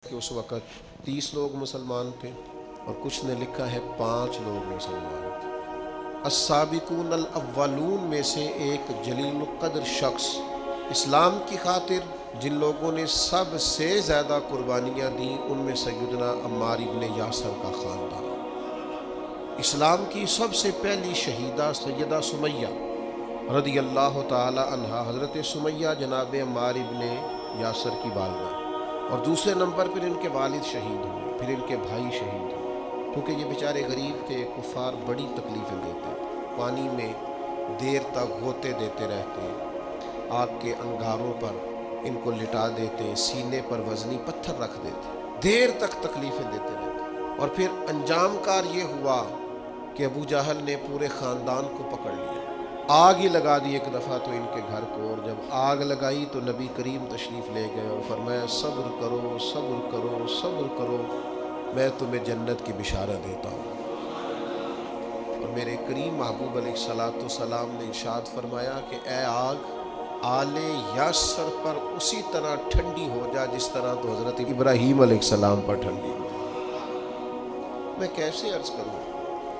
کہ اس وقت 30 لوگ مسلمان تھے اور کچھ نے لکھا ہے 5 لوگ مسلمان تھے۔ السابقون الاولون میں سے ایک جلیل القدر شخص اسلام کی خاطر جن لوگوں نے سب سے زیادہ قربانیاں دیں ان میں سیدنا عمار ابن یاسر کا خاندان۔ اسلام کی سب سے پہلی شہیدہ سیدہ سمیہ رضی اللہ تعالی عنہا، حضرت سمیہ جناب عمار ابن یاسر کی والدہ، اور دوسرے نمبر پر ان کے والد شہید ہوئے، پھر ان کے بھائی شہید ہوئے، کیونکہ یہ بیچارے غریب تھے، کفار بڑی تکلیفیں دیتے، پانی میں دیر تک غوطے دیتے رہتے، آگ کے انگاروں پر ان کو لٹا دیتے، سینے پر وزنی پتھر رکھ دیتے، دیر تک تکلیفیں دیتے رہتے، اور پھر انجام کار یہ ہوا کہ ابو جہل نے پورے خاندان کو پکڑ لیا، آگ ہی لگا دی ایک دفعہ تو ان کے گھر کو، اور جب آگ لگائی تو نبی کریم تشریف لے گئے اور فرمایا صبر کرو صبر کرو صبر کرو، میں تمہیں جنت کی بشارت دیتا ہوں۔ اور میرے کریم محبوب علیہ الصلوۃ والسلام نے ارشاد فرمایا کہ اے آگ آل یاسر پر اسی طرح ٹھنڈی ہو جا جس طرح تو حضرت ابراہیم علیہ السلام پر ٹھنڈی ہو۔ میں کیسے عرض کروں،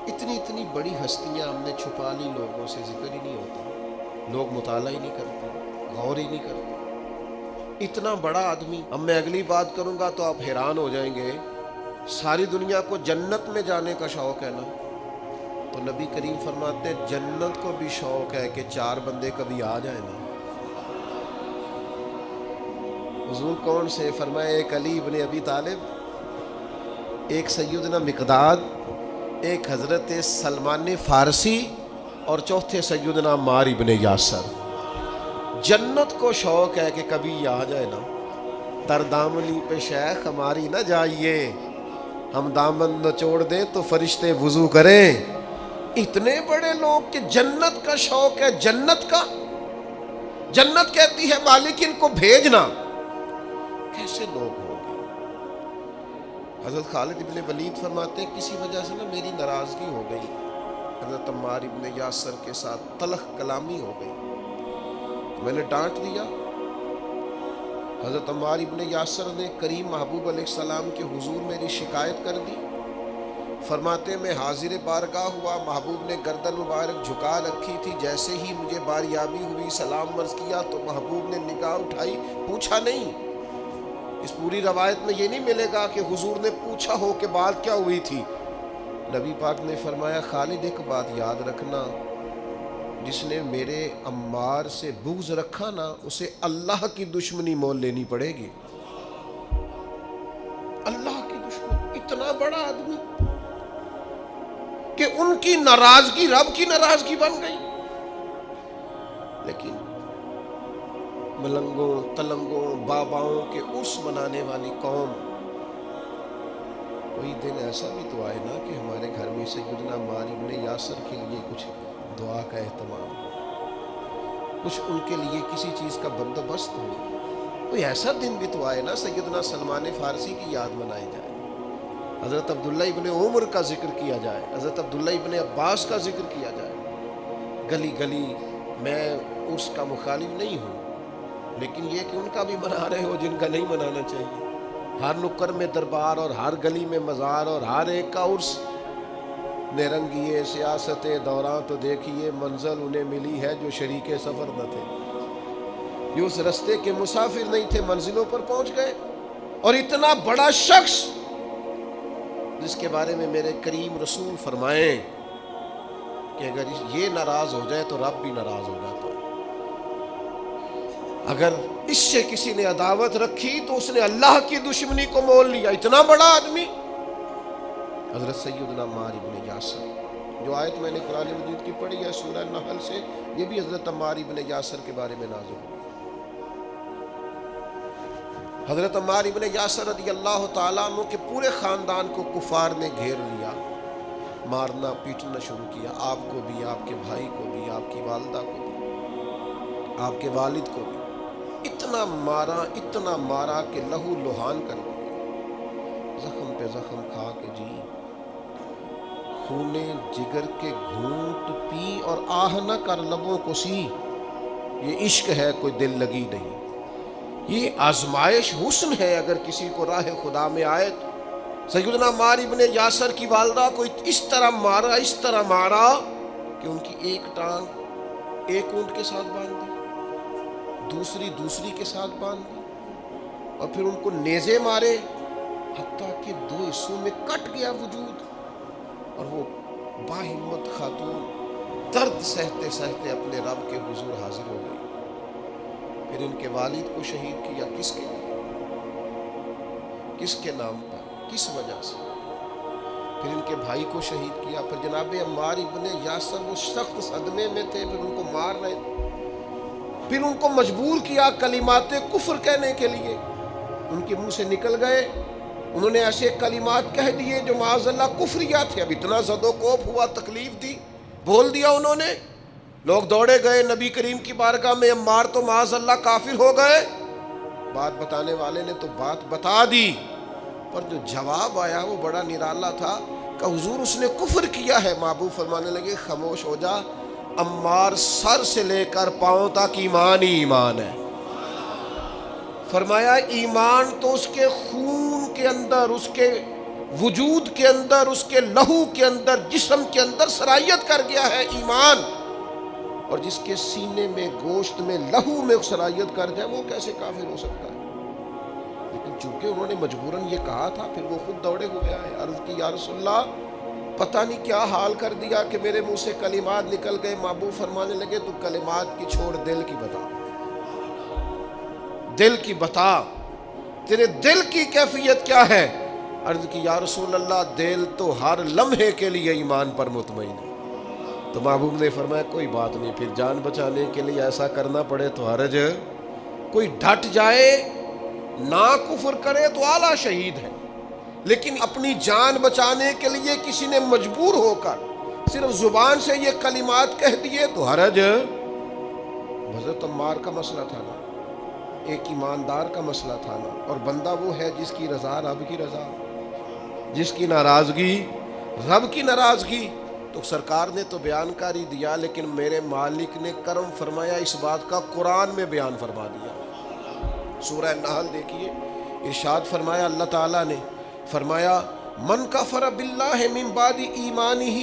اتنی بڑی ہستیاں ہم نے چھپا لی، لوگوں سے ذکر ہی نہیں ہوتا، لوگ مطالعہ ہی نہیں کرتے، غور ہی نہیں کرتے۔ اتنا بڑا آدمی، اب میں اگلی بات کروں گا تو آپ حیران ہو جائیں گے، ساری دنیا کو جنت میں جانے کا شوق ہے نا، تو نبی کریم فرماتے ہیں جنت کو بھی شوق ہے کہ 4 بندے کبھی آ جائیں نا۔ حضور کون سے؟ فرمایا ایک علی ابن ابی طالب، ایک سیدنا مقداد، ایک حضرت سلمان فارسی، اور چوتھے سیدنا عمار ابن یاسر۔ جنت کو شوق ہے کہ کبھی آ جائے نا، در دامنی پہ شیخ ہماری نہ جائیے، ہم دامن نچوڑ دیں تو فرشتے وضو کریں۔ اتنے بڑے لوگ کہ جنت کا شوق ہے، جنت کا، جنت کہتی ہے مالک ان کو بھیجنا، کیسے لوگ ہوں گے؟ حضرت خالد ابن ولید فرماتے ہیں کسی وجہ سے نا میری ناراضگی ہو گئی، حضرت عمار ابن یاسر کے ساتھ تلخ کلامی ہو گئی، میں نے ڈانٹ دیا۔ حضرت عمار ابن یاسر نے کریم محبوب علیہ السلام کے حضور میری شکایت کر دی، فرماتے میں حاضر بارگاہ ہوا، محبوب نے گردن مبارک جھکا رکھی تھی، جیسے ہی مجھے باریابی ہوئی سلام عرض کیا تو محبوب نے نگاہ اٹھائی، پوچھا نہیں۔ اس پوری روایت میں یہ نہیں ملے گا کہ حضور نے پوچھا ہو کہ بات کیا ہوئی تھی۔ نبی پاک نے فرمایا خالد ایک بات یاد رکھنا، جس نے میرے عمار سے بغض رکھا نا اسے اللہ کی دشمنی مول لینی پڑے گی۔ اللہ کی دشمنی، اتنا بڑا آدمی کہ ان کی ناراضگی رب کی ناراضگی بن گئی۔ لیکن ملنگوں تلنگوں باباؤں کے عرس منانے والی قوم، کوئی دن ایسا بھی تو آئے نا کہ ہمارے گھر میں سیدنا عمار ابن یاسر کے لیے کچھ دعا کا اہتمام، کچھ ان کے لیے کسی چیز کا بندوبست ہو، کوئی ایسا دن بھی تو آئے نا سیدنا سلمان فارسی کی یاد منائی جائے، حضرت عبداللہ ابن عمر کا ذکر کیا جائے، حضرت عبداللہ ابن عباس کا ذکر کیا جائے۔ گلی گلی میں عرس کا مخالف نہیں ہوں، لیکن یہ کہ ان کا بھی منا رہے ہو جن کا نہیں منانا چاہیے۔ ہر نکر میں دربار اور ہر گلی میں مزار اور ہر ایک کا عرس، نرنگیے سیاست دوران تو دیکھیے منزل انہیں ملی ہے جو شریک سفر نہ تھے، جو اس رستے کے مسافر نہیں تھے، منزلوں پر پہنچ گئے۔ اور اتنا بڑا شخص جس کے بارے میں میرے کریم رسول فرمائیں کہ اگر یہ ناراض ہو جائے تو رب بھی ناراض ہو جاتا ہے، اگر اس سے کسی نے عداوت رکھی تو اس نے اللہ کی دشمنی کو مول لیا۔ اتنا بڑا آدمی حضرت سیدنا عمار ابن یاسر، جو آیت میں نے قرآن مجید کی پڑھی ہے سورہ نحل سے، یہ بھی حضرت عمار ابن یاسر کے بارے میں نازل ہوئی۔ حضرت عمار ابن یاسر رضی اللہ تعالیٰ عنہ کے پورے خاندان کو کفار نے گھیر لیا، مارنا پیٹنا شروع کیا، آپ کو بھی، آپ کے بھائی کو بھی، آپ کی والدہ کو بھی، آپ کے والد کو بھی، اتنا مارا کہ لہو لہان کر دیا، زخم پہ زخم کھا کے جی، خونے جگر کے گھونٹ پی اور آہ نہ کر لبوں کو سی، یہ عشق ہے کوئی دل لگی نہیں۔ یہ آزمائش حسن ہے اگر کسی کو راہ خدا میں آئے تو۔ سیدنا عمار ابن یاسر کی والدہ کو اس طرح مارا کہ ان کی ایک ٹانگ ایک اونٹ کے ساتھ باندھ دی، دوسری کے ساتھ باندھ دی، اور پھر ان کو نیزے مارے حتیٰ کہ 2 حصوں میں کٹ گیا وجود، اور وہ باہمت خاتون درد سہتے سہتے اپنے رب کے حضور حاضر ہو گئی۔ پھر ان کے والد کو شہید کیا، کس کے لیے؟ کس کے نام پر؟ کس وجہ سے؟ پھر ان کے بھائی کو شہید کیا۔ پھر جناب عمار ابن یاسر وہ سخت صدمے میں تھے، پھر ان کو مار رہے تھے، پھر ان کو مجبور کیا کلمات کفر کہنے کے لیے، ان کے منہ سے نکل گئے، انہوں نے ایسے کلمات کہہ دیے جو معاذ اللہ کفریہ تھے۔ اب اتنا زد و کوف ہوا، تکلیف دی، بول دیا انہوں نے، لوگ دوڑے گئے نبی کریم کی بارگاہ میں، عمار تو معاذ اللہ کافر ہو گئے۔ بات بتانے والے نے تو بات بتا دی، پر جو جواب آیا وہ بڑا نرالا تھا کہ حضور اس نے کفر کیا ہے۔ محبوب فرمانے لگے خاموش ہو جا، عمار سر سے لے کر پاؤں تک ایمان ہی ایمان ہے۔ فرمایا ایمان تو اس کے خون کے اندر، اس کے وجود کے اندر، اس کے لہو کے اندر، جسم کے اندر سرایت کر گیا ہے ایمان، اور جس کے سینے میں، گوشت میں، لہو میں سرایت کر جائے وہ کیسے کافر ہو سکتا ہے؟ لیکن چونکہ انہوں نے مجبوراً یہ کہا تھا، پھر وہ خود دوڑے ہوئے آئے، عرض کی یا رسول اللہ پتہ نہیں کیا حال کر دیا کہ میرے منہ سے کلمات نکل گئے۔ محبوب فرمانے لگے تو کلمات کی چھوڑ، دل کی بتا، دل کی بتا، تیرے دل کی کیفیت کیا ہے؟ عرض کی یا رسول اللہ دل تو ہر لمحے کے لیے ایمان پر مطمئن ہے۔ تو محبوب نے فرمایا کوئی بات نہیں، پھر جان بچانے کے لیے ایسا کرنا پڑے تو حرج، کوئی ڈٹ جائے نہ کفر کرے تو اعلیٰ شہید ہے، لیکن اپنی جان بچانے کے لیے کسی نے مجبور ہو کر صرف زبان سے یہ کلمات کہہ دیے تو حرج۔ حضرت عمار کا مسئلہ تھا نا، ایک ایماندار کا مسئلہ تھا نا، اور بندہ وہ ہے جس کی رضا رب کی رضا، جس کی ناراضگی رب کی ناراضگی۔ تو سرکار نے تو بیان کاری دیا، لیکن میرے مالک نے کرم فرمایا اس بات کا قرآن میں بیان فرما دیا۔ سورہ نحل دیکھیے، ارشاد فرمایا اللہ تعالیٰ نے، فرمایا من کفر باللہ من بعد ایمانہ،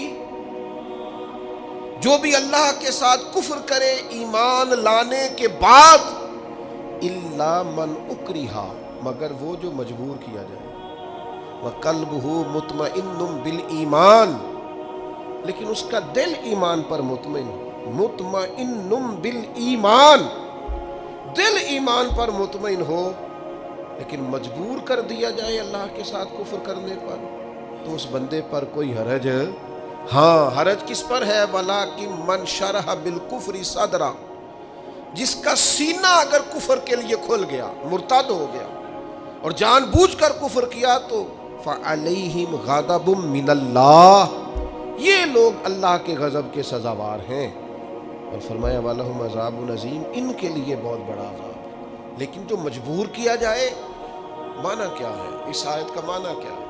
جو بھی اللہ کے ساتھ کفر کرے ایمان لانے کے بعد، الا من اکرہا، مگر وہ جو مجبور کیا جائے، وقلبہ مطمئن بالایمان، لیکن اس کا دل ایمان پر مطمئن بالایمان، دل ایمان پر مطمئن ہو، لیکن مجبور کر دیا جائے اللہ کے ساتھ کفر کرنے پر، تو اس بندے پر کوئی حرج، ہاں حرج کس پر ہے؟ وَلَٰكِن مَّن شَرَحَ بِالْكُفْرِ صَدْرًا، جس کا سینہ اگر کفر کے لیے کھل گیا، مرتد ہو گیا اور جان بوجھ کر کفر کیا، تو فَعَلَيْهِمْ غَضَبٌ مِّنَ اللَّهِ، یہ لوگ اللہ کے غضب کے سزاوار ہیں۔ اور فرمایا وَلَهُمْ عَذَابٌ عَظِيمٌ، ان کے لیے بہت بڑا عذاب ہے۔ لیکن جو مجبور کیا جائے، معنی کیا ہے؟ اس آیت کا معنی کیا ہے؟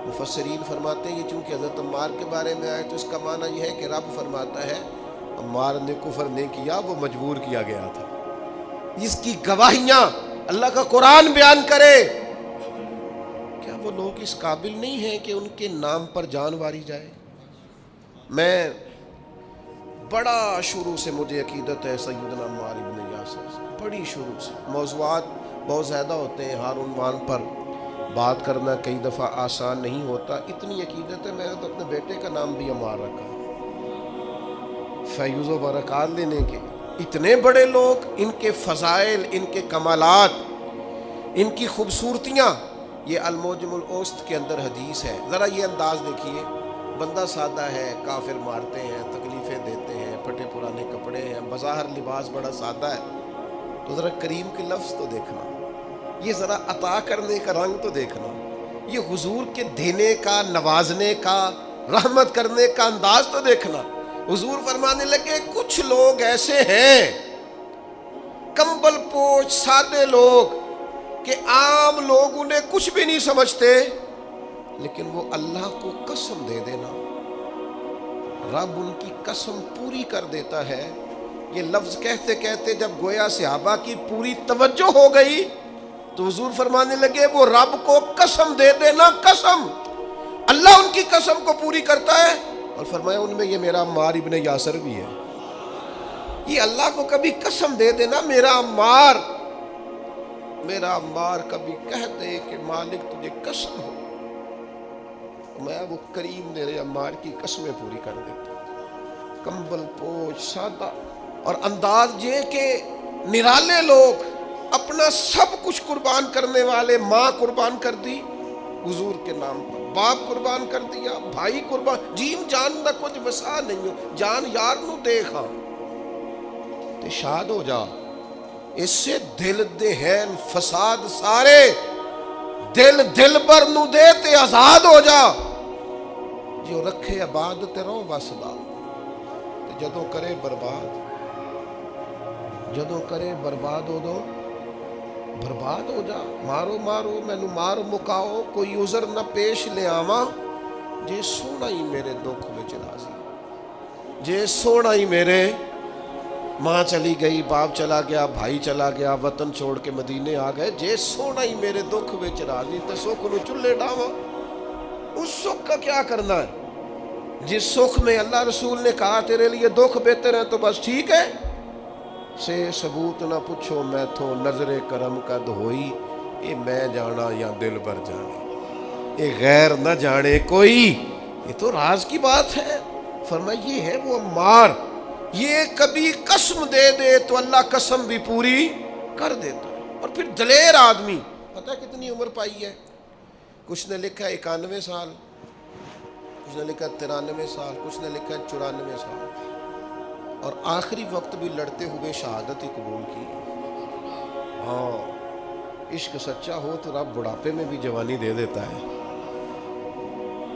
مفسرین فرماتے ہیں یہ چونکہ حضرت عمار کے بارے میں آئے تو اس کا معنی یہ ہے کہ رب فرماتا ہے عمار نے کفر نہیں کیا، وہ مجبور کیا گیا تھا۔ اس کی گواہیاں اللہ کا قرآن بیان کرے، کیا وہ لوگ اس قابل نہیں ہیں کہ ان کے نام پر جان واری جائے؟ میں بڑا شروع سے مجھے عقیدت ہے سیدنا عمار ابن یاسر سے، بڑی شروع سے۔ موضوعات بہت زیادہ ہوتے ہیں، ہر عنوان پر بات کرنا کئی دفعہ آسان نہیں ہوتا۔ اتنی عقیدت ہے، میں نے تو اپنے بیٹے کا نام بھی عمار رکھا، فیض و برکات لینے کے۔ اتنے بڑے لوگ، ان کے فضائل، ان کے کمالات، ان کی خوبصورتیاں، یہ المعجم الاوسط کے اندر حدیث ہے۔ ذرا یہ انداز دیکھیے، بندہ سادہ ہے، کافر مارتے ہیں، تکلیفیں دیتے ہیں، پھٹے پرانے کپڑے ہیں، بظاہر لباس بڑا سادہ ہے، تو ذرا کریم کے لفظ تو دیکھنا، یہ ذرا عطا کرنے کا رنگ تو دیکھنا، یہ حضور کے دینے کا، نوازنے کا، رحمت کرنے کا انداز تو دیکھنا۔ حضور فرمانے لگے کچھ لوگ ایسے ہیں، کمبل پوش سادے لوگ، کہ عام لوگ انہیں کچھ بھی نہیں سمجھتے، لیکن وہ اللہ کو قسم دے دینا، رب ان کی قسم پوری کر دیتا ہے، یہ لفظ کہتے کہتے جب گویا صحابہ کی پوری توجہ ہو گئی تو حضور فرمانے لگے وہ رب کو قسم دے دینا، قسم، اللہ ان کی قسم کو پوری کرتا ہے، اور فرمایا ان میں یہ میرا عمار ابن یاسر بھی ہے۔ یہ اللہ کو کبھی قسم دے دینا، میرا عمار کبھی کہہ دے کہ مالک تجھے قسم ہو، میں وہ کریم میرے عمار کی قسمیں پوری کر دیتا۔ کمبل پوش سادہ اور انداز یہ کہ نرالے لوگ، اپنا سب کچھ قربان کرنے والے، ماں قربان کر دی حضور کے نام پر، باپ قربان کر دیا، بھائی قربان، جیم جان نہ کچھ وسا نہیں ہو، جان یار نو دیکھا تے شاد ہو جا، اس سے دل دہن فساد سارے، دل بر نو دے تے آزاد ہو جا، جو رکھے آباد تے رو وسدا، تے جدوں کرے برباد ہو دو، برباد ہو جا، مارو مینو مار مکاؤ، کوئی عذر نہ پیش لے آواں، جے سونا ہی میرے دکھ وچ راضی، جے سونا ہی میرے ماں چلی گئی، باپ چلا گیا، بھائی چلا گیا، وطن چھوڑ کے مدینے آ گئے، جے سونا ہی میرے دکھ وچ راضی تے سکھ نو چلے ڈاواں، اس سکھ کا کیا کرنا ہے؟ جس سکھ میں اللہ رسول نے کہا تیرے لیے دکھ بہتر ہے تو بس ٹھیک ہے، سے ثبوت نہ پوچھو میں تھو نظر کرم قد ہوئی، اے میں جانا یا دل بر جانے، اے غیر نہ جانے کوئی، یہ تو راز کی بات ہے۔ فرمایا یہ ہے وہ عمار، یہ کبھی قسم دے دے تو اللہ قسم بھی پوری کر دیتا ہے۔ اور پھر دلیر آدمی، پتہ کتنی عمر پائی ہے؟ کچھ نے لکھا 91 سال، کچھ نے لکھا 93 سال، کچھ نے لکھا 94 سال، اور آخری وقت بھی لڑتے ہوئے شہادت ہی قبول کی۔ ہاں، عشق سچا ہو تو رب بڑھاپے میں بھی جوانی دے دیتا ہے۔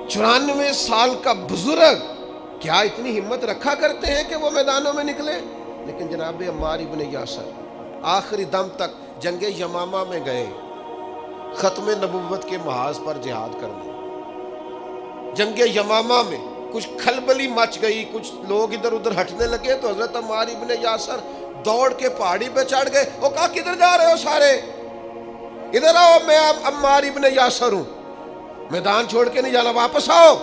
94 سال کا بزرگ کیا اتنی ہمت رکھا کرتے ہیں کہ وہ میدانوں میں نکلے؟ لیکن جناب عمار ابن یاسر آخری دم تک جنگ یمامہ میں گئے، ختم نبوت کے محاذ پر جہاد کرنے۔ جنگ یمامہ میں کچھ کھلبلی مچ گئی، کچھ لوگ ادھر ادھر ہٹنے لگے تو حضرت عمار ابن یاسر دوڑ کے پہاڑی پہ چڑھ گئے۔ وہ کہا کدھر جا رہے ہو سارے؟ ادھر آؤ، میں عمار ابن یاسر ہوں، میدان چھوڑ کے نہیں جانا، واپس آؤ۔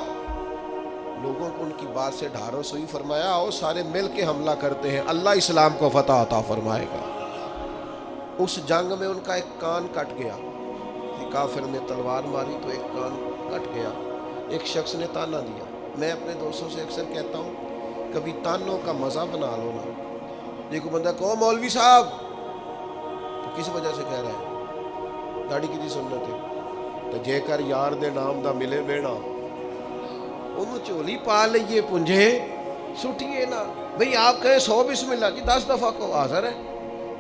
لوگوں کو ان کی بات سے ڈھارس ہوئی، فرمایا آؤ سارے مل کے حملہ کرتے ہیں، اللہ اسلام کو فتح عطا فرمائے گا۔ اس جنگ میں ان کا ایک کان کٹ گیا، کافر نے تلوار ماری تو ایک کان کٹ گیا۔ ایک شخص نے تانا دیا، میں اپنے دوستوں سے اکثر کہتا ہوں کبھی تانوں کا مزہ بنا لو نا۔ دیکھو بندہ کہو مولوی صاحب، تو کس وجہ سے کہہ رہا ہے؟ داڑھی کی سنت ہے تو جے کر یار دے نام دا ملے بیڑا، انہوں چولی پا لئیے پنجے سٹیے نا۔ بھئی آپ کہیں 100 بسم اللہ، جی 10 دفعہ کو حاضر ہے،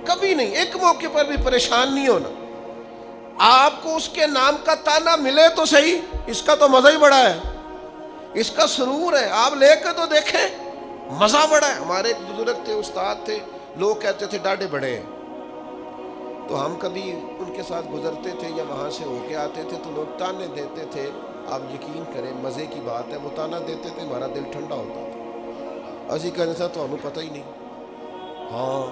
کبھی نہیں، ایک موقع پر بھی پریشان نہیں ہونا۔ آپ کو اس کے نام کا تانا ملے تو صحیح، اس کا تو مزہ ہی بڑا ہے، اس کا سرور ہے، آپ لے کے تو دیکھیں، مزہ بڑا ہے۔ ہمارے ایک بزرگ تھے، استاد تھے، لوگ کہتے تھے ڈاڈے بڑے ہیں، تو ہم کبھی ان کے ساتھ گزرتے تھے یا وہاں سے ہو کے آتے تھے تو لوگ تانے دیتے تھے، آپ یقین کریں مزے کی بات ہے، وہ تانا دیتے تھے، ہمارا دل ٹھنڈا ہوتا تھا۔ اسی کہنے تھا تو انہوں پتہ ہی نہیں، ہاں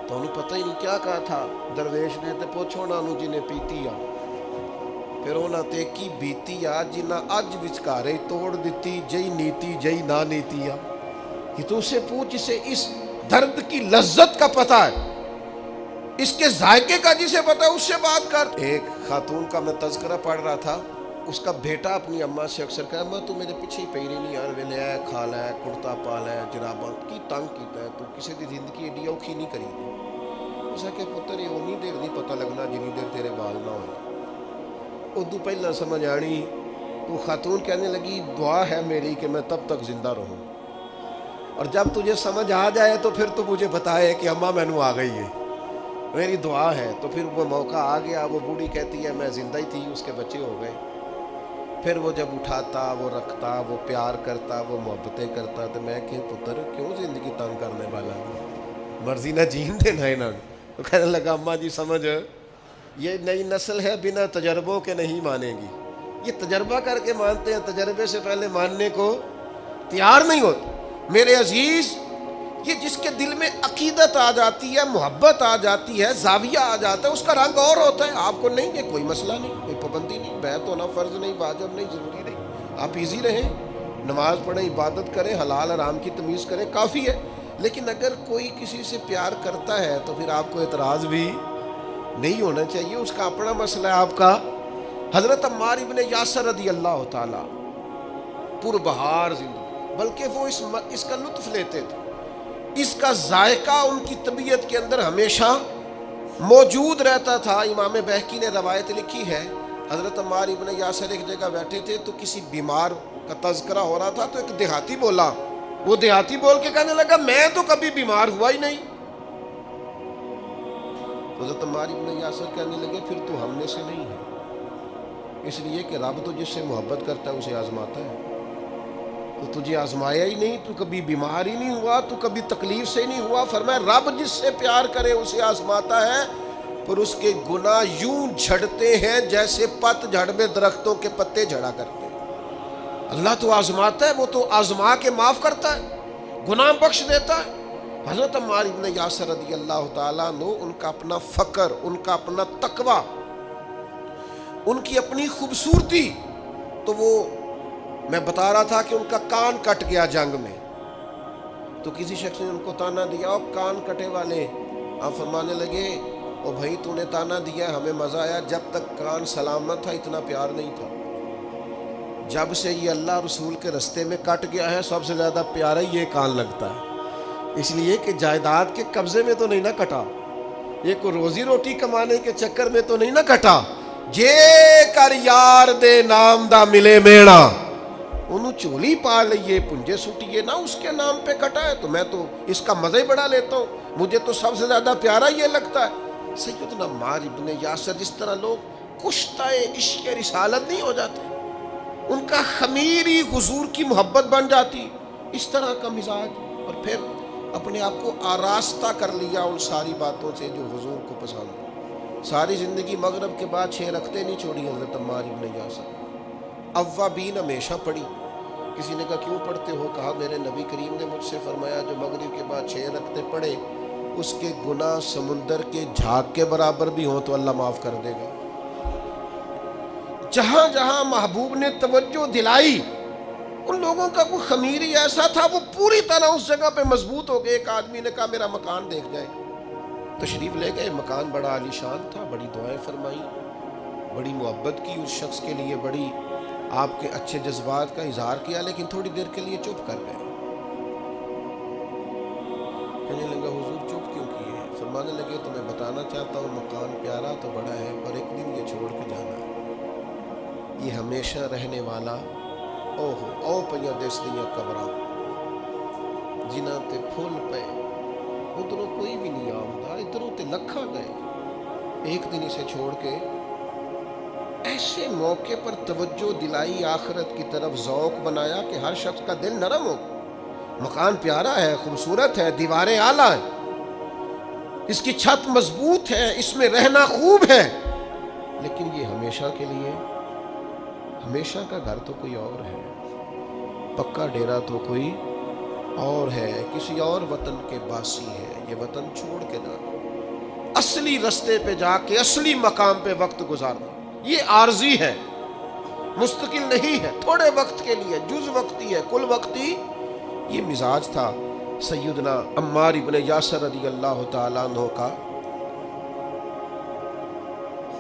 تو انہوں پتہ ہی نہیں کیا کہا تھا درویش نے، تے پوچھو نا انہوں جنہیں پیتی آ، پھر انہوں تے کی بیتی آ جنہ اج وچکارے توڑ دیتی، جئی نیتی جئی نا نیتی آ۔ یہ تو اسے پوچھ جسے اس درد کی لذت کا پتہ ہے، اس کے ذائقے کا جسے پتہ ہے، اس سے بات کر۔ ایک خاتون کا میں تذکرہ پڑھ رہا تھا، اس کا بیٹا اپنی اماں سے اکثر کہا اماں تو میرے پیچھے ہی پئی رہی یار، ویلے ہے کھا لے کرتا پا لے جراباں کی تنگ کیتا ہے، تو کسی دی زندگی ایڈی اوکھی نہیں کری۔ اس کہ پتر یہ اونی دیر نہیں پتہ لگنا جنی دیر تیرے بال نہ ہوئے۔ ادو پہلا سمجھ آنی، تو خاتون کہنے لگی دعا ہے میری کہ میں تب تک زندہ رہوں، اور جب تجھے سمجھ آ جائے تو پھر تو مجھے بتائے کہ اماں مینوں آ گئی ہے، میری دعا ہے۔ تو پھر وہ موقع آ گیا، وہ بوڑھی کہتی ہے میں زندہ ہی تھی، اس کے بچے ہو گئے۔ پھر وہ جب اٹھاتا، وہ رکھتا، وہ پیار کرتا، وہ محبتیں کرتا، تو میں کہ پتر کیوں زندگی تنگ کرنے والا ہے، مرضی نہ جین دینا انہوں نے۔ تو کہنے لگا اماں جی سمجھ، یہ نئی نسل ہے بنا تجربوں کے نہیں مانے گی، یہ تجربہ کر کے مانتے ہیں، تجربے سے پہلے ماننے کو تیار نہیں ہوتے۔ میرے عزیز، یہ جس کے دل میں عقیدت آ جاتی ہے، محبت آ جاتی ہے، زاویہ آ جاتا ہے، اس کا رنگ اور ہوتا ہے. آپ کو نہیں ہے کوئی مسئلہ نہیں، کوئی پابندی نہیں، بیعت ہونا فرض نہیں، واجب نہیں، ضروری نہیں. آپ ایزی رہیں، نماز پڑھیں، عبادت کریں، حلال حرام کی تمیز کریں، کافی ہے. لیکن اگر کوئی کسی سے پیار کرتا ہے تو پھر آپ کو اعتراض بھی نہیں ہونا چاہیے، اس کا اپنا مسئلہ ہے. آپ کا حضرت عمار ابن یاسر رضی اللہ تعالی پربہار زندگی، بلکہ وہ اس کا لطف لیتے تھے، اس کا ذائقہ ان کی طبیعت کے اندر ہمیشہ موجود رہتا تھا. امام بہقی نے روایت لکھی ہے، حضرت عمار ابن یاسر ایک جگہ بیٹھے تھے تو کسی بیمار کا تذکرہ ہو رہا تھا، تو ایک دیہاتی بولا، وہ دیہاتی بول کے کہنے لگا میں تو کبھی بیمار ہوا ہی نہیں. حضرت عمار ابن یاسر کہنے لگے پھر تو ہم میں سے نہیں ہے، اس لیے کہ رب تو جس سے محبت کرتا ہے اسے آزماتا ہے. تو تجھے آزمایا ہی نہیں، تو کبھی بیمار ہی نہیں ہوا، تو کبھی تکلیف سے نہیں ہوا. فرمایا رب جس سے پیار کرے اسے آزماتا ہے، پر اس کے گناہ یوں جھڑتے ہیں جیسے پت جھڑ میں درختوں کے پتے جھڑا کرتے ہیں. اللہ تو آزماتا ہے، وہ تو آزما کے معاف کرتا ہے، گناہ بخش دیتا ہے. حضرت عمار ابن یاسر رضی اللہ تعالیٰ عنہ، ان کا اپنا فقر، ان کا اپنا تقویٰ، ان کی اپنی خوبصورتی، تو وہ میں بتا رہا تھا کہ ان کا کان کٹ گیا جنگ میں، تو کسی شخص نے ان کو تانا دیا، اور کان کٹے والے. آپ فرمانے لگے او بھائی تو نے تانا دیا، ہمیں مزہ آیا، جب تک کان سلامت تھا اتنا پیار نہیں تھا. جب سے یہ اللہ رسول کے رستے میں کٹ گیا ہے، سب سے زیادہ پیارا یہ کان لگتا ہے. اس لیے کہ جائیداد کے قبضے میں تو نہیں نہ کٹا، یہ کوئی روزی روٹی کمانے کے چکر میں تو نہیں نہ کٹا. جے کر یار دے نام دا ملے میڑا، انہوں چولی پا لئیے پنجے سٹیے نہ، اس کے نام پہ کٹا ہے. تو میں تو اس کا مزہ ہی بڑا لیتا ہوں، مجھے تو سب سے زیادہ پیارا یہ لگتا ہے. سیدنا عمار ابن یاسر، جس طرح لوگ کشتہ عشق رسالت نہیں ہو جاتے، ان کا خمیری حضور کی محبت بن جاتی، اس طرح کا مزاج. اور پھر اپنے آپ کو آراستہ کر لیا ان ساری باتوں سے جو حضور کو پسند ہے. ساری زندگی مغرب کے بعد 6 رکعتیں نہیں چھوڑی حضرت عمار ابن یاسر. اوابین ہمیشہ پڑھی. کسی نے کہا کیوں پڑھتے ہو؟ کہا میرے نبی کریم نے مجھ سے فرمایا جو مغرب کے بعد 6 رکعتیں پڑھے اس کے گناہ سمندر کے جھاگ کے برابر بھی ہوں تو اللہ معاف کر دے گا. جہاں جہاں محبوب نے توجہ دلائی، ان لوگوں کا کوئی خمیری ایسا تھا، وہ پوری طرح اس جگہ پہ مضبوط ہو گئے. ایک آدمی نے کہا میرا مکان دیکھ جائے، تشریف لے گئے. مکان بڑا عالیشان تھا، بڑی دعائیں فرمائی، بڑی محبت کی اس شخص کے لیے، بڑی آپ کے اچھے جذبات کا اظہار کیا، لیکن تھوڑی دیر کے لیے چپ کر گئے. کہنے لگا حضور چپ کیوں کیے ہیں؟ فرمانے لگے تو میں بتانا چاہتا ہوں مکان پیارا تو بڑا ہے، پر ایک دن یہ چھوڑ کے جانا ہے. یہ ہمیشہ رہنے والا او پہ دس دیا قبراں جنہ تے پھول پے، ادھروں کوئی بھی نہیں آؤں، ادھروں تے لکھا گئے. ایک دن اسے چھوڑ کے ایسے موقع پر توجہ دلائی، آخرت کی طرف ذوق بنایا کہ ہر شخص کا دل نرم ہو. مکان پیارا ہے، خوبصورت ہے، دیواریں اعلیٰ ہیں، اس کی چھت مضبوط ہے، اس میں رہنا خوب ہے، لیکن یہ ہمیشہ کے لیے، ہمیشہ کا گھر تو کوئی اور ہے، پکا ڈیرا تو کوئی اور ہے، کسی اور وطن کے باسی ہے. یہ وطن چھوڑ کے جانا، اصلی رستے پہ جا کے اصلی مقام پہ وقت گزارنا، یہ عارضی ہے، مستقل نہیں ہے، تھوڑے وقت کے لیے، جز وقتی ہے، کل وقتی. یہ مزاج تھا سیدنا عمار ابن یاسر رضی اللہ تعالیٰ عنہ کا.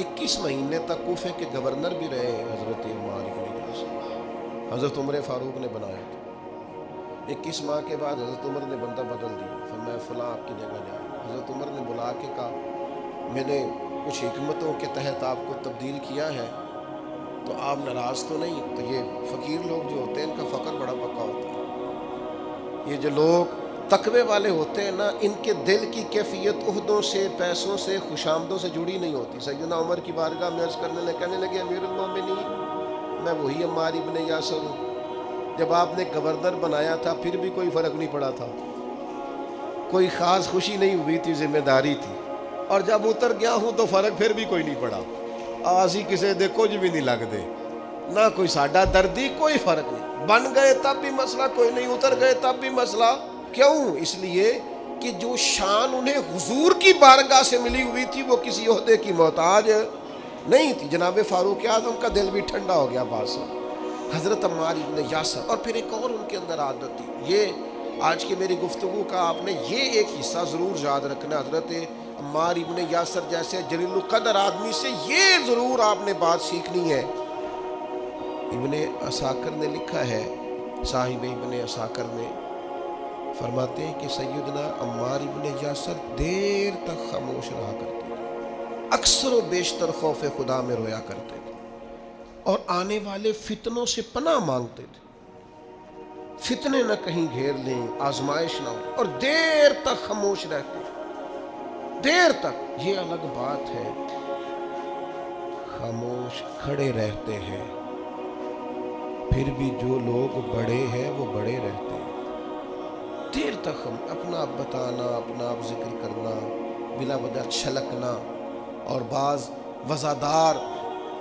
21 مہینے تک کوفے کے گورنر بھی رہے حضرت عمار ابن یاسر، حضرت عمر فاروق نے بنایا تھا. 21 ماہ کے بعد حضرت عمر نے بندہ بدل دیا، فرمایا فلاں آپ کی جگہ جائے. حضرت عمر نے بلا کے کہا میں نے کچھ حکمتوں کے تحت آپ کو تبدیل کیا ہے، تو آپ ناراض تو نہیں؟ تو یہ فقیر لوگ جو ہوتے ہیں ان کا فقر بڑا پکا ہوتا ہے. یہ جو لوگ تقوی والے ہوتے ہیں نا، ان کے دل کی کیفیت عہدوں سے، پیسوں سے، خوشامدوں سے جڑی نہیں ہوتی. سیدنا عمر کی بارگاہ میں عرض کرنے لگے، کہنے لگے امیر المومنین میں وہی عمار ابن یاسر ہوں، جب آپ نے گورنر بنایا تھا پھر بھی کوئی فرق نہیں پڑا تھا، کوئی خاص خوشی نہیں ہوئی تھی، ذمہ داری تھی، اور جب اتر گیا ہوں تو فرق پھر بھی کوئی نہیں پڑا. آسی کسے دے کچھ بھی نہیں لگ دے، نہ کوئی ساڈا دردی، کوئی فرق نہیں. بن گئے تب بھی مسئلہ کوئی نہیں، اتر گئے تب بھی مسئلہ کیوں؟ اس لیے کہ جو شان انہیں حضور کی بارگاہ سے ملی ہوئی تھی وہ کسی عہدے کی محتاج نہیں تھی۔ جناب فاروق اعظم کا دل بھی ٹھنڈا ہو گیا بات سے، حضرت عمار ابن یاسر۔ اور پھر ایک اور ان کے اندر عادت تھی، یہ آج کی میری گفتگو کا آپ نے یہ ایک حصہ ضرور یاد رکھنا، حضرت عمار ابن یاسر جیسے جلیل القدر آدمی سے یہ ضرور آپ نے بات سیکھنی ہے۔ ابن عساکر نے لکھا ہے، صاحب ابن عساکر نے فرماتے ہیں کہ سیدنا عمار ابن یاسر دیر تک خاموش رہا کرتے تھے، اکثر و بیشتر خوف خدا میں رویا کرتے تھے اور آنے والے فتنوں سے پناہ مانگتے تھے، فتنے نہ کہیں گھیر لیں، آزمائش نہ ہو، اور دیر تک خاموش رہتے ہیں، دیر تک۔ یہ الگ بات ہے خاموش کھڑے رہتے ہیں، پھر بھی جو لوگ بڑے ہیں وہ بڑے رہتے ہیں، دیر تک ہم اپنا آپ بتانا، اپنا آپ ذکر کرنا، بلا وجہ چھلکنا، اور بعض وزادار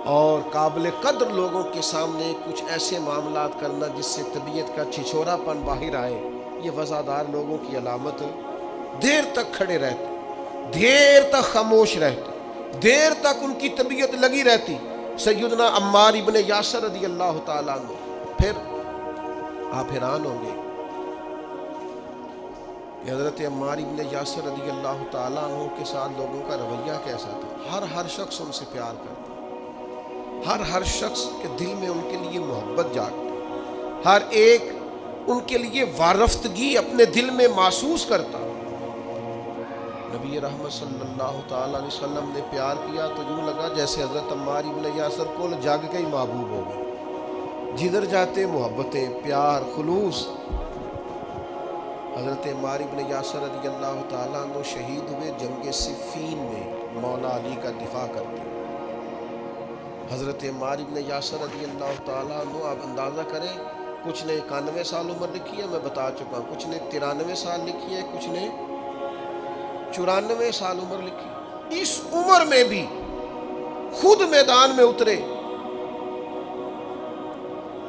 اور قابل قدر لوگوں کے سامنے کچھ ایسے معاملات کرنا جس سے طبیعت کا چھچورا پن باہر آئے، یہ وزادار لوگوں کی علامت ہے۔ دیر تک کھڑے رہتے، دیر تک خاموش رہتے، دیر تک ان کی طبیعت لگی رہتی۔ سیدنا عمار ابن یاسر رضی اللہ تعالیٰ عنہ، پھر آپ حیران ہوں گے کہ حضرت عمار ابن یاسر رضی اللہ تعالیٰ عنہ کے ساتھ لوگوں کا رویہ کیسا تھا۔ ہر شخص ان سے پیار کرتا، ہر شخص کے دل میں ان کے لیے محبت جاگتی، ہر ایک ان کے لیے وارفتگی اپنے دل میں محسوس کرتا۔ نبی رحمت صلی اللہ تعالیٰ علیہ وسلم نے پیار کیا تو یوں لگا جیسے حضرت عمار ابن یاسر کو جاگ کے ہی محبوب ہو گئے، جدھر جاتے محبتیں، پیار، خلوص۔ حضرت عمار ابن یاسر رضی اللہ تعالیٰ عنہ شہید ہوئے جنگ صفین میں، مولا علی کا دفاع کرتے۔ حضرت عمار ابن یاسر رضی اللہ تعالیٰ عنہ، آپ اندازہ کریں، کچھ نے 91 سال عمر لکھی ہے، میں بتا چکا ہوں، کچھ نے 93 سال لکھی ہے، کچھ نے 94 سال عمر لکھی۔ اس عمر میں بھی خود میدان میں اترے۔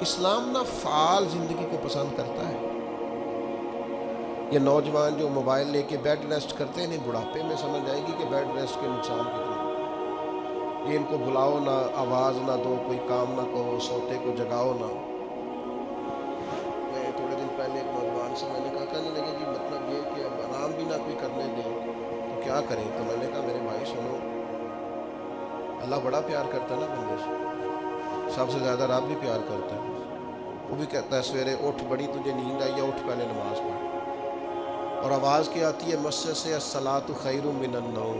اسلام نہ فعال زندگی کو پسند کرتا ہے۔ یہ نوجوان جو موبائل لے کے بیڈ ریسٹ کرتے ہیں، انہیں بڑھاپے میں سمجھ آئے گی کہ بیڈ ریسٹ کے نقصان کتنے۔ یہ ان کو بلاؤ نہ، آواز نہ دو، کوئی کام نہ کہو، سوتے کو جگاؤ نہ۔ میں تھوڑے دن پہلے ایک نوجوان سے میں نے کہا، کہنے لگے جی مطلب یہ کہ اب آرام بھی نہ کوئی کرنے دے تو کیا کریں؟ تو میں نے کہا میرے بھائی سنو، اللہ بڑا پیار کرتا ہے نا بندے سے، سب سے زیادہ رب بھی پیار کرتا ہے۔ وہ بھی کہتا ہے سویرے اٹھ، بڑی تجھے نیند آئی ہے، اٹھ پہلے نماز پڑھ۔ اور آواز کیا آتی ہے مسجد سے؟ الصلاۃ خیر من النوم،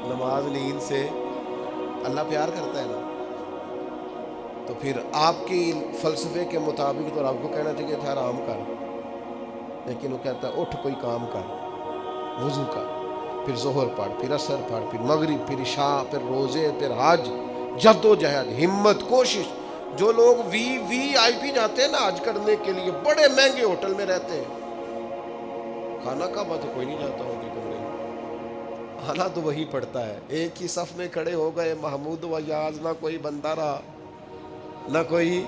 نماز نیند سے۔ اللہ پیار کرتا ہے نا، تو پھر آپ کی فلسفے کے مطابق تو آپ کو کہنا چاہیے تھا آرام کر، لیکن وہ کہتا ہے اٹھ کوئی کام کر، وضو کر، پھر ظہر پڑھ، پھر عصر پڑھ، پھر مغرب، پھر عشاء، پھر روزے، پھر حج، جد و جہد، ہمت، کوشش۔ جو لوگ وی آئی پی جاتے ہیں نا حج کرنے کے لیے، بڑے مہنگے ہوٹل میں رہتے ہیں، کھانا کعبہ تو کوئی نہیں جاتا ان کے کمرے میں، آنا تو وہی پڑتا ہے۔ ایک ہی صف میں کھڑے ہو گئے، محمود و یاز، نہ کوئی بندہ رہا، نہ کوئی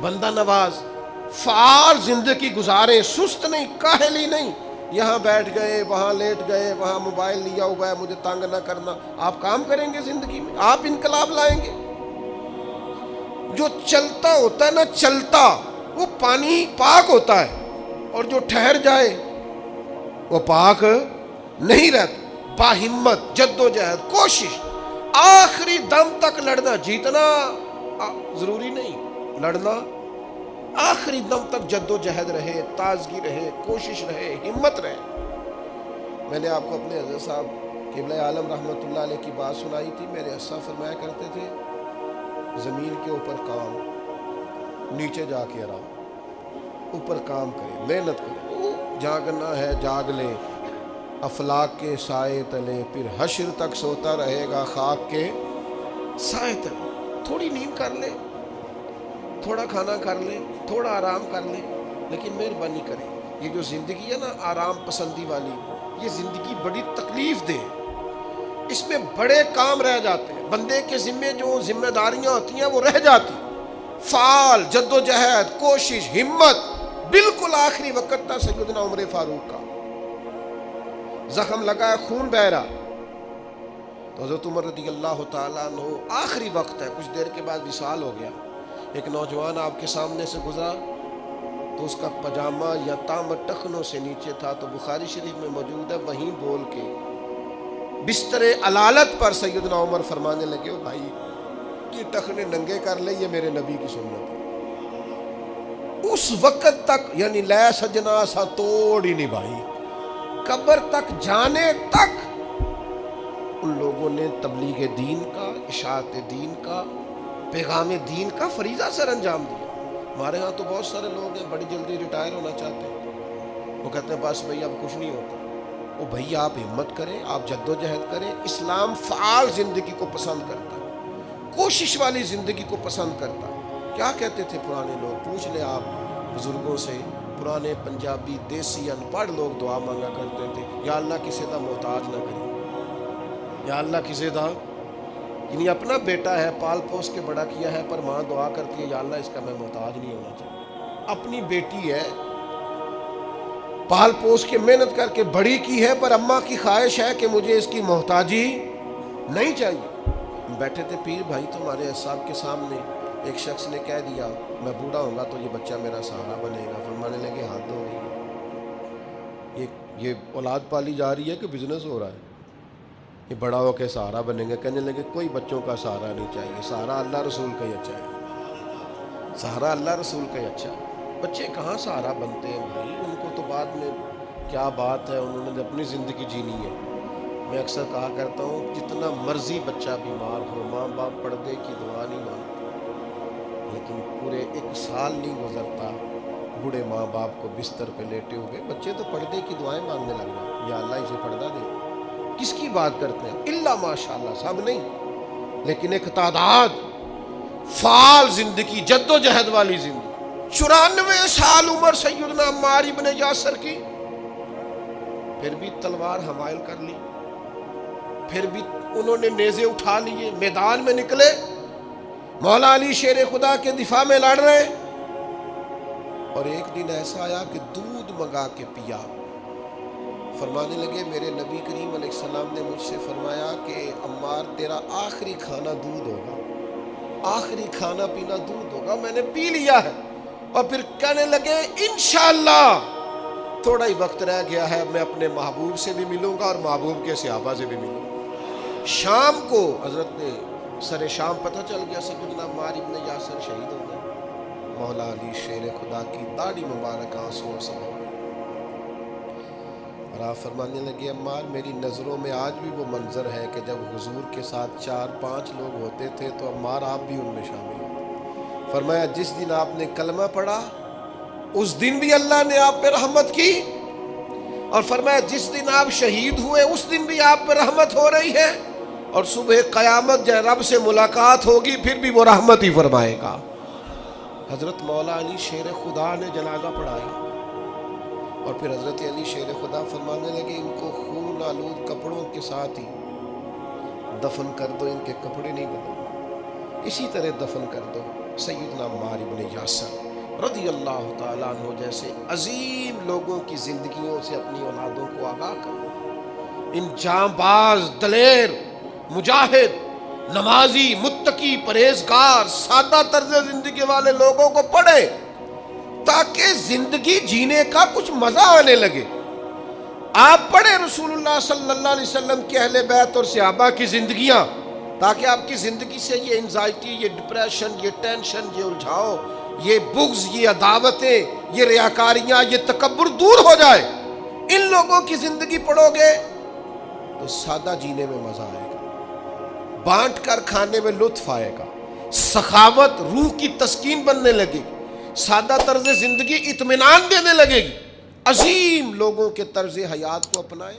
بندہ نواز۔ فعال زندگی گزاریں، سست نہیں، کاہلی نہیں، یہاں بیٹھ گئے، وہاں لیٹ گئے، وہاں موبائل لیا ہوا ہے، مجھے تنگ نہ کرنا۔ آپ کام کریں گے زندگی میں، آپ انقلاب لائیں گے۔ جو چلتا ہوتا ہے نا، چلتا، وہ پانی پاک ہوتا ہے، اور جو ٹھہر جائے وہ پاک نہیں رہتا۔ باہمت، جد و جہد، کوشش، آخری دم تک لڑنا۔ جیتنا ضروری نہیں، لڑنا آخری دم تک جد و جہد رہے، تازگی رہے، کوشش رہے، ہمت رہے۔ میں نے آپ کو اپنے حضرت صاحب قبلہ عالم رحمۃ اللہ علیہ کی بات سنائی تھی۔ میرے اسا فرمایا کرتے تھے، زمین کے اوپر کام، نیچے جا کے آرام۔ اوپر کام کرے، محنت کرے، جاگنا ہے جاگ لے، افلاک کے سائے تلے، پھر حشر تک سوتا رہے گا خاک کے سائے تلے۔ تھوڑی نیند کر لے، تھوڑا کھانا کر لے، تھوڑا آرام کر لے، لیکن مہربانی کریں۔ یہ جو زندگی ہے نا آرام پسندی والی، یہ زندگی بڑی تکلیف دہ ہے۔ اس میں بڑے کام رہ جاتے ہیں، بندے کے ذمے جو ذمہ داریاں ہوتی ہیں وہ رہ جاتی۔ فعال، جد و جہد، کوشش، ہمت، بالکل آخری وقت تھا سیدنا عمر فاروق کا، زخم لگا ہے، خون بہ رہا، تو حضرت عمر رضی اللہ تعالیٰ عنہ آخری وقت ہے، کچھ دیر کے بعد وصال ہو گیا، ایک نوجوان آپ کے سامنے سے گزرا تو اس کا پجامہ یا تام ٹخنوں سے نیچے تھا، تو بخاری شریف میں موجود ہے، وہیں بول کے بستر علالت پر سیدنا عمر فرمانے لگے، او بھائی یہ ٹخنے ننگے کر لے، یہ میرے نبی کی سنت ہے۔ اس وقت تک یعنی لے سجنا سا توڑ ہی نہیں بھائی، قبر تک جانے تک ان لوگوں نے تبلیغ دین کا، اشاعت دین کا، پیغام دین کا فریضہ سر انجام دیا۔ ہمارے ہاں تو بہت سارے لوگ ہیں بڑی جلدی ریٹائر ہونا چاہتے ہیں، وہ کہتے ہیں بس بھائی اب کچھ نہیں ہوتا۔ وہ بھائی آپ ہمت کریں، آپ جد و جہد کریں، اسلام فعال زندگی کو پسند کرتا ہے، کوشش والی زندگی کو پسند کرتا ہے۔ کیا کہتے تھے پرانے لوگ، پوچھ لیں آپ بزرگوں سے، پرانے پنجابی دیسی ان پڑھ لوگ دعا مانگا کرتے تھے، یا اللہ کسی دا محتاج نہ کریں، یا اللہ کسی دا، یعنی اپنا بیٹا ہے پال پوس کے بڑا کیا ہے، پر ماں دعا کرتی ہے یا اللہ اس کا میں محتاج نہیں ہونا چاہتا۔ اپنی بیٹی ہے پال پوس کے محنت کر کے بڑی کی ہے، پر اماں کی خواہش ہے کہ مجھے اس کی محتاجی نہیں چاہیے۔ بیٹھے تھے پیر بھائی تو ہمارے صاحب کے سامنے ایک شخص نے کہہ دیا میں بوڑھا ہوں گا تو یہ بچہ میرا سہارا بنے گا، فرمانے لگے حد ہو گئی ہے، یہ اولاد پالی جا رہی ہے کہ بزنس ہو رہا ہے، یہ بڑا ہو کے سہارا بنیں گے۔ کہنے لگے کوئی بچوں کا سہارا نہیں چاہیے، سہارا اللہ رسول کا ہی اچھا ہے، سہارا اللہ رسول کا ہی اچھا ہے۔ بچے کہاں سہارا بنتے ہیں بھائی، ان کو تو بعد میں کیا بات ہے، انہوں نے اپنی زندگی جینی ہے۔ میں اکثر کہا کرتا ہوں جتنا مرضی بچہ بیمار ہو، ماں باپ پردے کی دعا نہیں مانگتے، لیکن پورے 1 سال نہیں گزرتا بوڑھے ماں باپ کو بستر پہ لیٹے ہوئے بچے تو پردے کی دعائیں مانگنے لگ رہے، یا اللہ اسے پردہ دے۔ کس کی بات کرتے ہیں؟ اللہ ماشاءاللہ سب نہیں، لیکن ایک تعداد فعال زندگی، جد و جہد والی زندگی۔ 94 سال عمر سیدنا عمار ابن یاسر کی، پھر بھی تلوار حمائل کر لی، پھر بھی انہوں نے نیزے اٹھا لیے، میدان میں نکلے، مولا علی شیر خدا کے دفاع میں لڑ رہے۔ اور ایک دن ایسا آیا کہ دودھ منگا کے پیا، فرمانے لگے میرے نبی کریم علیہ السلام نے مجھ سے فرمایا کہ عمار تیرا آخری کھانا دودھ ہوگا، آخری کھانا پینا دودھ ہوگا، میں نے پی لیا ہے۔ اور پھر کہنے لگے انشاءاللہ تھوڑا ہی وقت رہ گیا ہے، میں اپنے محبوب سے بھی ملوں گا اور محبوب کے صحابہ سے بھی ملوں گا۔ شام کو حضرت نے سر شام پتہ چل گیا سیدنا عمار ابن یاسر شہید ہو گئے، مولا علی شیر خدا کی داڑھی مبارک آنسو اور سب ہو گئی۔ اور آپ فرمانے لگے عمار میری نظروں میں آج بھی وہ منظر ہے کہ جب حضور کے ساتھ 4-5 لوگ ہوتے تھے تو عمار آپ بھی ان میں شامل ہوتے۔ فرمایا جس دن آپ نے کلمہ پڑھا اس دن بھی اللہ نے آپ پہ رحمت کی، اور فرمایا جس دن آپ شہید ہوئے اس دن بھی آپ پہ رحمت ہو رہی ہے، اور صبح قیامت جب رب سے ملاقات ہوگی پھر بھی وہ رحمت ہی فرمائے گا۔ حضرت مولا علی شیر خدا نے جنازہ پڑھایا، اور پھر حضرت علی شیر خدا فرمانے لگے ان کو خون آلود کپڑوں کے ساتھ ہی دفن کر دو، ان کے کپڑے نہیں بدلو، اسی طرح دفن کر دو سیدنا عمار ابن یاسر رضی اللہ تعالیٰ عنہ جیسے عظیم لوگوں کی زندگیوں سے اپنی اولادوں کو آگاہ کرو۔ ان جانباز، دلیر، مجاہد، نمازی، متقی، پرہیزگار، سادہ طرز زندگی والے لوگوں کو پڑھیں تاکہ زندگی جینے کا کچھ مزہ آنے لگے۔ آپ پڑھیں رسول اللہ صلی اللہ علیہ وسلم کے اہل بیت اور صحابہ کی زندگیاں، تاکہ آپ کی زندگی سے یہ انزائٹی، یہ ڈپریشن، یہ ٹینشن، یہ الجھاؤ، یہ بغض، یہ عداوتیں، یہ ریاکاریاں، یہ تکبر دور ہو جائے۔ ان لوگوں کی زندگی پڑھو گے تو سادہ جینے میں مزہ آئے گا، بانٹ کر کھانے میں لطف آئے گا، سخاوت روح کی تسکین بننے لگے گی، سادہ طرز زندگی اطمینان دینے لگے گی۔ عظیم لوگوں کے طرز حیات کو اپنائیں۔